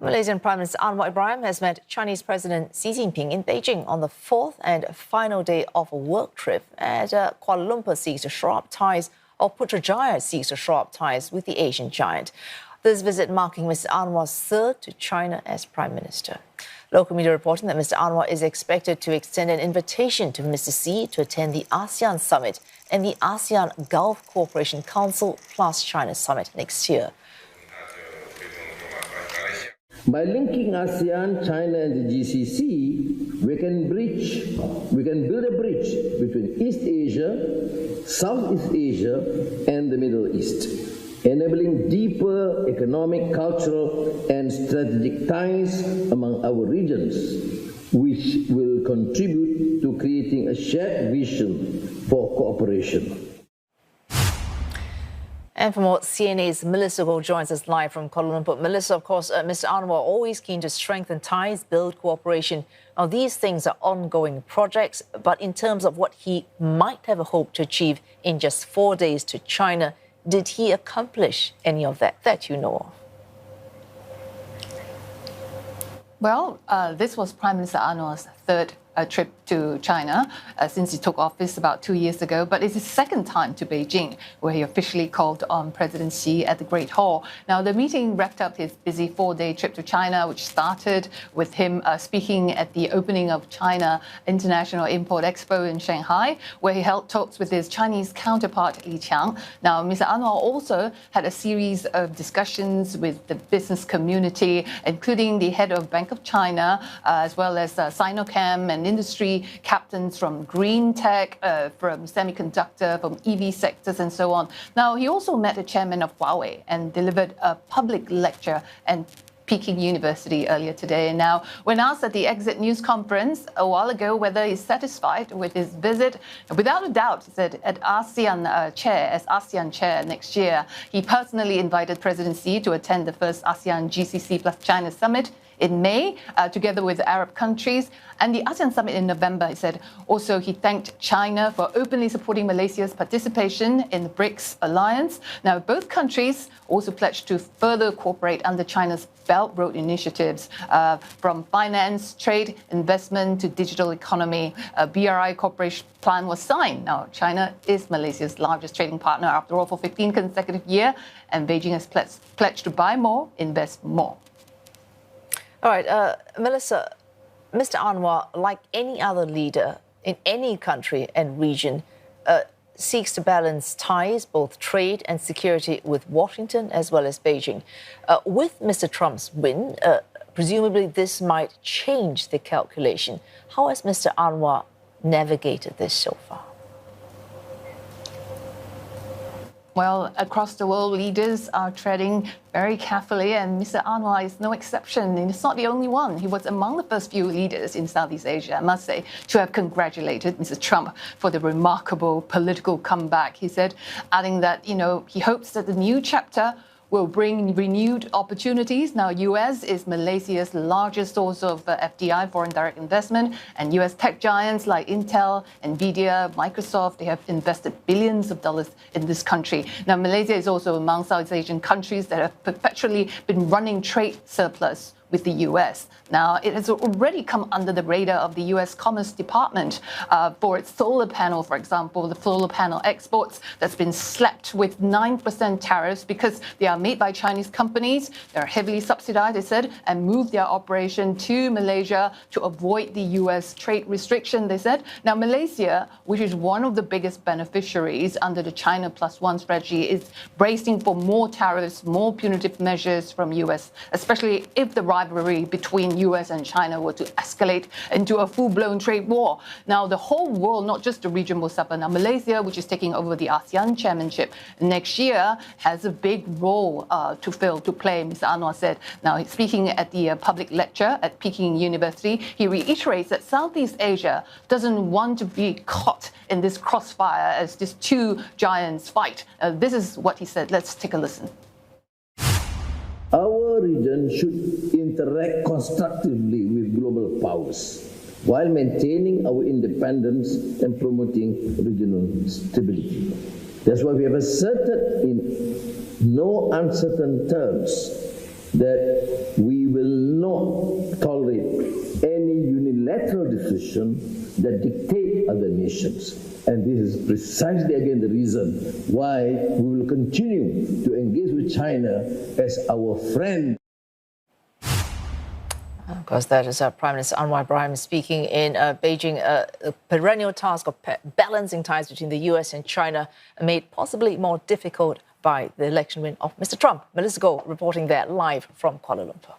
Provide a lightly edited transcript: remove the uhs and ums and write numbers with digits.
Malaysian Prime Minister Anwar Ibrahim has met Chinese President Xi Jinping in Beijing on the fourth and final day of a work trip as Kuala Lumpur seeks to shore up ties, or Putrajaya seeks to shore up ties with the Asian giant. This visit marking Mr Anwar's third to China as Prime Minister. Local media reporting that Mr Anwar is expected to extend an invitation to Mr Xi to attend the ASEAN Summit and the ASEAN Gulf Cooperation Council plus China Summit next year. By linking ASEAN, China and the GCC, we can build a bridge between East Asia, Southeast Asia and the Middle East, enabling deeper economic, cultural and strategic ties among our regions, which will contribute to creating a shared vision for cooperation. And for more, CNA's Melissa Goh joins us live from Kuala Lumpur. Melissa, of course, Mr Anwar always keen to strengthen ties, build cooperation. Now, these things are ongoing projects, but in terms of what he might have a hope to achieve in just 4 days to China, did he accomplish any of that you know of? Well, this was Prime Minister Anwar's third trip to China since he took office about 2 years ago, but it's his second time to Beijing, where he officially called on President Xi at the Great Hall. Now, the meeting wrapped up his busy 4-day trip to China, which started with him speaking at the opening of China International Import Expo in Shanghai, where he held talks with his Chinese counterpart, Li Qiang. Now, Mr Anwar also had a series of discussions with the business community, including the head of Bank of China, as well as Sinochem and industry captains from green tech, from semiconductor, from EV sectors and so on. Now, he also met the chairman of Huawei and delivered a public lecture at Peking University earlier today. And now, when asked at the exit news conference a while ago whether he's satisfied with his visit, without a doubt, he said as ASEAN chair next year, he personally invited President Xi to attend the first ASEAN GCC plus China summit in May, together with Arab countries, and the ASEAN summit in November, he said. Also, he thanked China for openly supporting Malaysia's participation in the BRICS alliance. Now, both countries also pledged to further cooperate under China's Belt Road initiatives, from finance, trade, investment to digital economy. A BRI cooperation plan was signed. Now, China is Malaysia's largest trading partner, after all, for 15 consecutive years, and Beijing has pledged to buy more, invest more. All right, Melissa, Mr Anwar, like any other leader in any country and region, seeks to balance ties, both trade and security, with Washington as well as Beijing. With Mr Trump's win, presumably this might change the calculation. How has Mr Anwar navigated this so far? Well, across the world, leaders are treading very carefully, and Mr Anwar is no exception. And it's not the only one. He was among the first few leaders in Southeast Asia, I must say, to have congratulated Mr Trump for the remarkable political comeback. He said, adding that, he hopes that the new chapter will bring renewed opportunities. Now, US is Malaysia's largest source of FDI, foreign direct investment, and US tech giants like Intel, Nvidia, Microsoft, they have invested billions of dollars in this country. Now, Malaysia is also among Southeast Asian countries that have perpetually been running trade surplus with the US. Now, it has already come under the radar of the US Commerce Department for its solar panel, for example, the solar panel exports that's been slapped with 9% tariffs because they are made by Chinese companies. They're heavily subsidized, they said, and moved their operation to Malaysia to avoid the US trade restriction, they said. Now, Malaysia, which is one of the biggest beneficiaries under the China +1 strategy, is bracing for more tariffs, more punitive measures from US, especially if the rivalry between US and China were to escalate into a full-blown trade war. Now, the whole world, not just the region, will suffer. Now, Malaysia, which is taking over the ASEAN chairmanship next year, has a big role to play, Mr Anwar said. Now, speaking at the public lecture at Peking University, he reiterates that Southeast Asia doesn't want to be caught in this crossfire as these two giants fight. This is what he said. Let's take a listen. Our region should interact constructively with global powers while maintaining our independence and promoting regional stability. That's why we have asserted in no uncertain terms that we will position that dictate other nations. And this is precisely, again, the reason why we will continue to engage with China as our friend. Of course, that is Prime Minister Anwar Ibrahim speaking in Beijing. The perennial task of balancing ties between the US and China made possibly more difficult by the election win of Mr. Trump. Melissa Goh reporting there live from Kuala Lumpur.